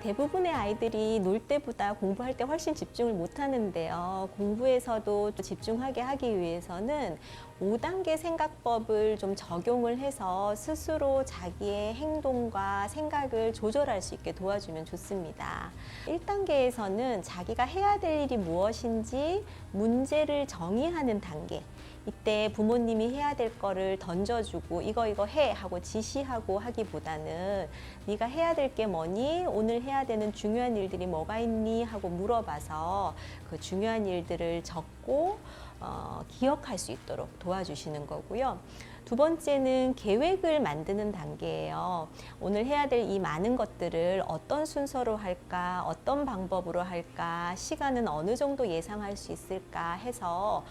대부분의 아이들이 놀 때보다 공부할 때 훨씬 집중을 못 하는데요. 공부에서도 집중하게 하기 위해서는 5단계 생각법을 좀 적용을 해서 스스로 자기의 행동과 생각을 조절할 수 있게 도와주면 좋습니다. 1단계에서는 자기가 해야 될 일이 무엇인지 문제를 정의하는 단계. 이때 부모님이 해야 될 거를 던져주고 이거 해 하고 지시하고 하기보다는 네가 해야 될 게 뭐니? 오늘 해야 되는 중요한 일들이 뭐가 있니? 하고 물어봐서 그 중요한 일들을 적고 기억할 수 있도록 도와주시는 거고요. 두 번째는 계획을 만드는 단계예요. 오늘 해야 될 이 많은 것들을 어떤 순서로 할까, 어떤 방법으로 할까, 시간은 어느 정도 예상할 수 있을까 해서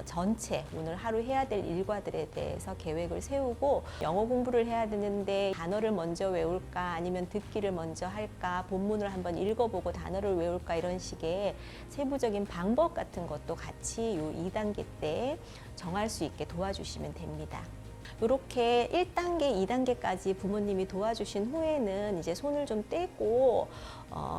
전체 오늘 하루 해야 될 일과들에 대해서 계획을 세우고, 영어 공부를 해야 되는데 단어를 먼저 외울까 아니면 듣기를 먼저 할까, 본문을 한번 읽어보고 단어를 외울까, 이런 식의 세부적인 방법 같은 것도 같이 이 2단계 때 정할 수 있게 도와주시면 됩니다. 이렇게 1단계, 2단계까지 부모님이 도와주신 후에는 이제 손을 좀 떼고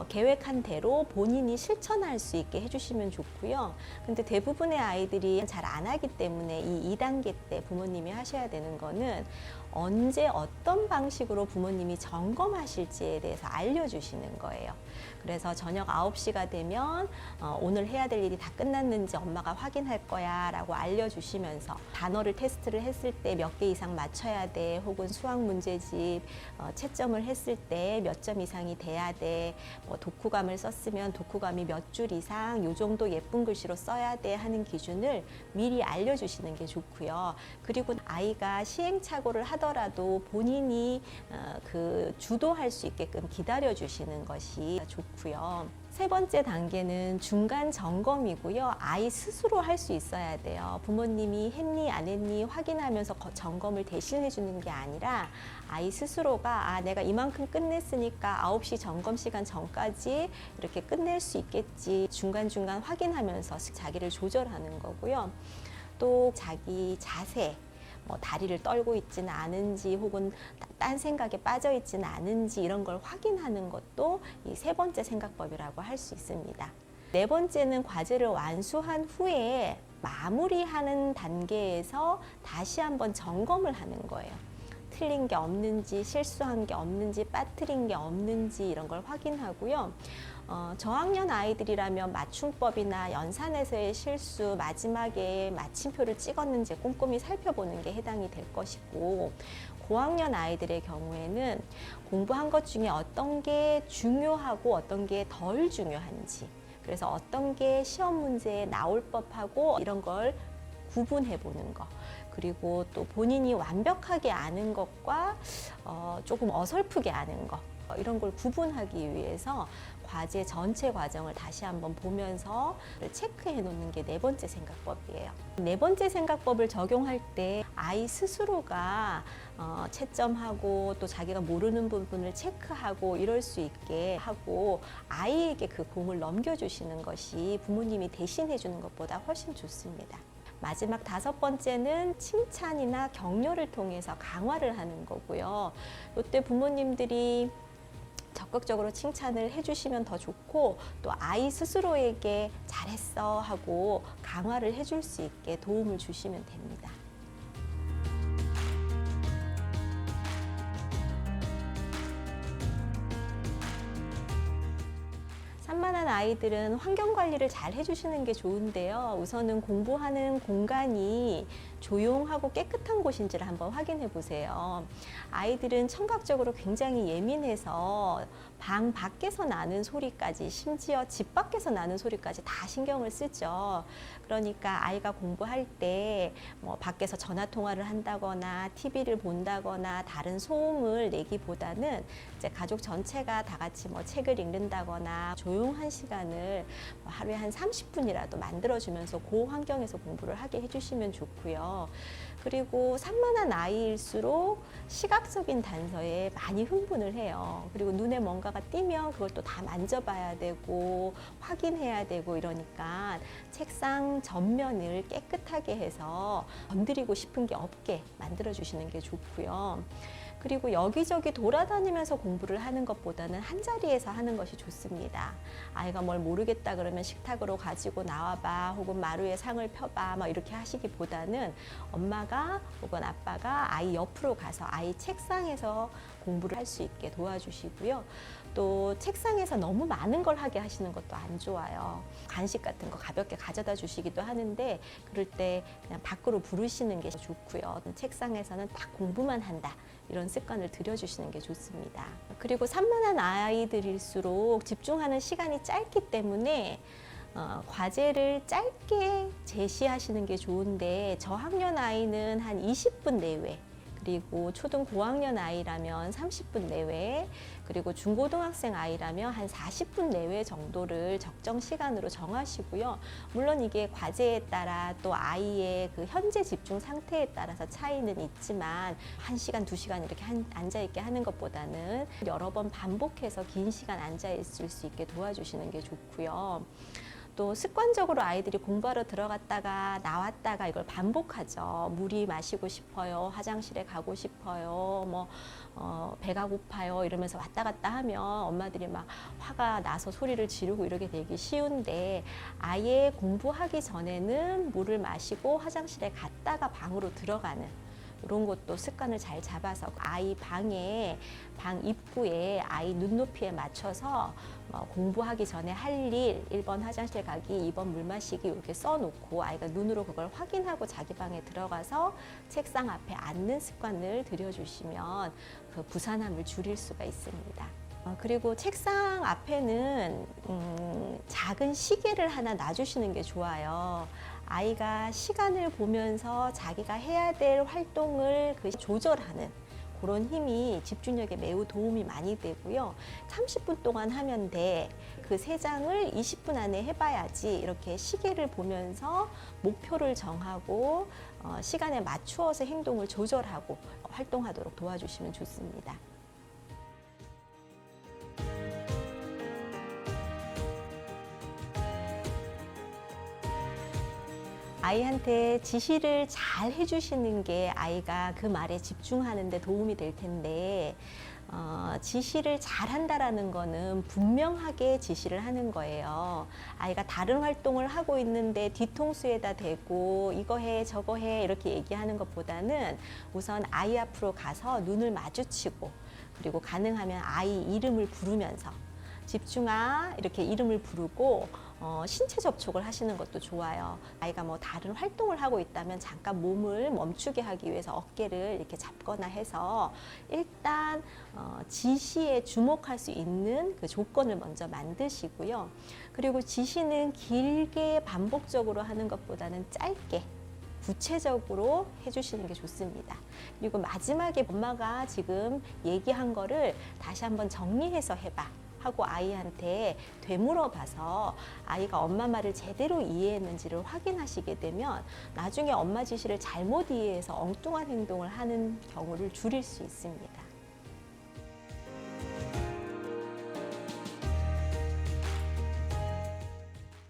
계획한 대로 본인이 실천할 수 있게 해주시면 좋고요. 근데 대부분의 아이들이 잘 안 하기 때문에 이 2단계 때 부모님이 하셔야 되는 거는 언제 어떤 방식으로 부모님이 점검하실지에 대해서 알려주시는 거예요. 그래서 저녁 9시가 되면 오늘 해야 될 일이 다 끝났는지 엄마가 확인할 거야 라고 알려주시면서, 단어를 테스트를 했을 때 몇 개 이상 맞춰야 돼, 혹은 수학 문제집 채점을 했을 때 몇 점 이상이 돼야 돼, 뭐 독후감을 썼으면 독후감이 몇 줄 이상 요 정도 예쁜 글씨로 써야 돼 하는 기준을 미리 알려주시는 게 좋고요. 그리고 아이가 시행착오를 하더라도 본인이 그 주도할 수 있게끔 기다려 주시는 것이 좋고요. 세 번째 단계는 중간 점검이고요. 아이 스스로 할 수 있어야 돼요. 부모님이 했니 안 했니 확인하면서 점검을 대신 해주는 게 아니라 아이 스스로가 내가 이만큼 끝냈으니까 9시 점검 시간 전까지 이렇게 끝낼 수 있겠지, 중간중간 확인하면서 자기를 조절하는 거고요. 또 자기 자세, 다리를 떨고 있지는 않은지 혹은 딴 생각에 빠져 있지는 않은지 이런 걸 확인하는 것도 이 세 번째 생각법이라고 할 수 있습니다. 네 번째는 과제를 완수한 후에 마무리하는 단계에서 다시 한번 점검을 하는 거예요. 틀린 게 없는지, 실수한 게 없는지, 빠뜨린 게 없는지 이런 걸 확인하고요. 저학년 아이들이라면 맞춤법이나 연산에서의 실수, 마지막에 마침표를 찍었는지 꼼꼼히 살펴보는 게 해당이 될 것이고, 고학년 아이들의 경우에는 공부한 것 중에 어떤 게 중요하고 어떤 게 덜 중요한지, 그래서 어떤 게 시험 문제에 나올 법하고 이런 걸 구분해 보는 거, 그리고 또 본인이 완벽하게 아는 것과 조금 어설프게 아는 것, 이런 걸 구분하기 위해서 과제 전체 과정을 다시 한번 보면서 체크해 놓는 게 네 번째 생각법이에요. 네 번째 생각법을 적용할 때 아이 스스로가 채점하고 또 자기가 모르는 부분을 체크하고 이럴 수 있게 하고, 아이에게 그 공을 넘겨주시는 것이 부모님이 대신해 주는 것보다 훨씬 좋습니다. 마지막 다섯 번째는 칭찬이나 격려를 통해서 강화를 하는 거고요. 이때 부모님들이 적극적으로 칭찬을 해주시면 더 좋고, 또 아이 스스로에게 잘했어 하고 강화를 해줄 수 있게 도움을 주시면 됩니다. 산만한 아이들은 환경 관리를 잘 해주시는 게 좋은데요. 우선은 공부하는 공간이 조용하고 깨끗한 곳인지를 한번 확인해 보세요. 아이들은 청각적으로 굉장히 예민해서 방 밖에서 나는 소리까지, 심지어 집 밖에서 나는 소리까지 다 신경을 쓰죠. 그러니까 아이가 공부할 때 밖에서 전화 통화를 한다거나 TV를 본다거나 다른 소음을 내기보다는 이제 가족 전체가 다 같이 책을 읽는다거나 조용한 시간을 하루에 한 30분이라도 만들어주면서 그 환경에서 공부를 하게 해주시면 좋고요. 그리고 산만한 아이일수록 시각적인 단서에 많이 흥분을 해요. 그리고 눈에 뭔가가 띄면 그걸 또 다 만져봐야 되고 확인해야 되고 이러니까 책상 전면을 깨끗하게 해서 건드리고 싶은 게 없게 만들어 주시는 게 좋고요. 그리고 여기저기 돌아다니면서 공부를 하는 것보다는 한 자리에서 하는 것이 좋습니다. 아이가 뭘 모르겠다 그러면 식탁으로 가지고 나와봐, 혹은 마루에 상을 펴봐, 막 이렇게 하시기보다는 엄마가 혹은 아빠가 아이 옆으로 가서 아이 책상에서 공부를 할 수 있게 도와주시고요. 또 책상에서 너무 많은 걸 하게 하시는 것도 안 좋아요. 간식 같은 거 가볍게 가져다 주시기도 하는데 그럴 때 그냥 밖으로 부르시는 게 좋고요. 책상에서는 딱 공부만 한다. 이런 습관을 들여주시는 게 좋습니다. 그리고 산만한 아이들일수록 집중하는 시간이 짧기 때문에 과제를 짧게 제시하시는 게 좋은데 저학년 아이는 한 20분 내외, 그리고 초등 고학년 아이라면 30분 내외, 그리고 중고등학생 아이라면 한 40분 내외 정도를 적정 시간으로 정하시고요. 물론 이게 과제에 따라 또 아이의 그 현재 집중 상태에 따라서 차이는 있지만 1시간, 2시간 이렇게 앉아있게 하는 것보다는 여러 번 반복해서 긴 시간 앉아있을 수 있게 도와주시는 게 좋고요. 또 습관적으로 아이들이 공부하러 들어갔다가 나왔다가 이걸 반복하죠. 물이 마시고 싶어요, 화장실에 가고 싶어요, 배가 고파요 이러면서 왔다 갔다 하면 엄마들이 막 화가 나서 소리를 지르고 이러게 되기 쉬운데, 아예 공부하기 전에는 물을 마시고 화장실에 갔다가 방으로 들어가는 이런 것도 습관을 잘 잡아서 아이 방에, 방 입구에 아이 눈높이에 맞춰서 공부하기 전에 할 일, 1번 화장실 가기, 2번 물 마시기 이렇게 써놓고 아이가 눈으로 그걸 확인하고 자기 방에 들어가서 책상 앞에 앉는 습관을 들여주시면 그 부산함을 줄일 수가 있습니다. 그리고 책상 앞에는 작은 시계를 하나 놔주시는 게 좋아요. 아이가 시간을 보면서 자기가 해야 될 활동을 조절하는 그런 힘이 집중력에 매우 도움이 많이 되고요. 30분 동안 하면 돼. 그 3장을 20분 안에 해봐야지. 이렇게 시계를 보면서 목표를 정하고 시간에 맞추어서 행동을 조절하고 활동하도록 도와주시면 좋습니다. 아이한테 지시를 잘 해주시는 게 아이가 그 말에 집중하는 데 도움이 될 텐데, 지시를 잘 한다라는 거는 분명하게 지시를 하는 거예요. 아이가 다른 활동을 하고 있는데 뒤통수에다 대고 이거 해 저거 해 이렇게 얘기하는 것보다는 우선 아이 앞으로 가서 눈을 마주치고, 그리고 가능하면 아이 이름을 부르면서 집중아 이렇게 이름을 부르고 신체 접촉을 하시는 것도 좋아요. 아이가 다른 활동을 하고 있다면 잠깐 몸을 멈추게 하기 위해서 어깨를 이렇게 잡거나 해서 일단 지시에 주목할 수 있는 그 조건을 먼저 만드시고요. 그리고 지시는 길게 반복적으로 하는 것보다는 짧게 구체적으로 해주시는 게 좋습니다. 그리고 마지막에 엄마가 지금 얘기한 거를 다시 한번 정리해서 해봐 하고 아이한테 되물어봐서 아이가 엄마 말을 제대로 이해했는지를 확인하시게 되면 나중에 엄마 지시를 잘못 이해해서 엉뚱한 행동을 하는 경우를 줄일 수 있습니다.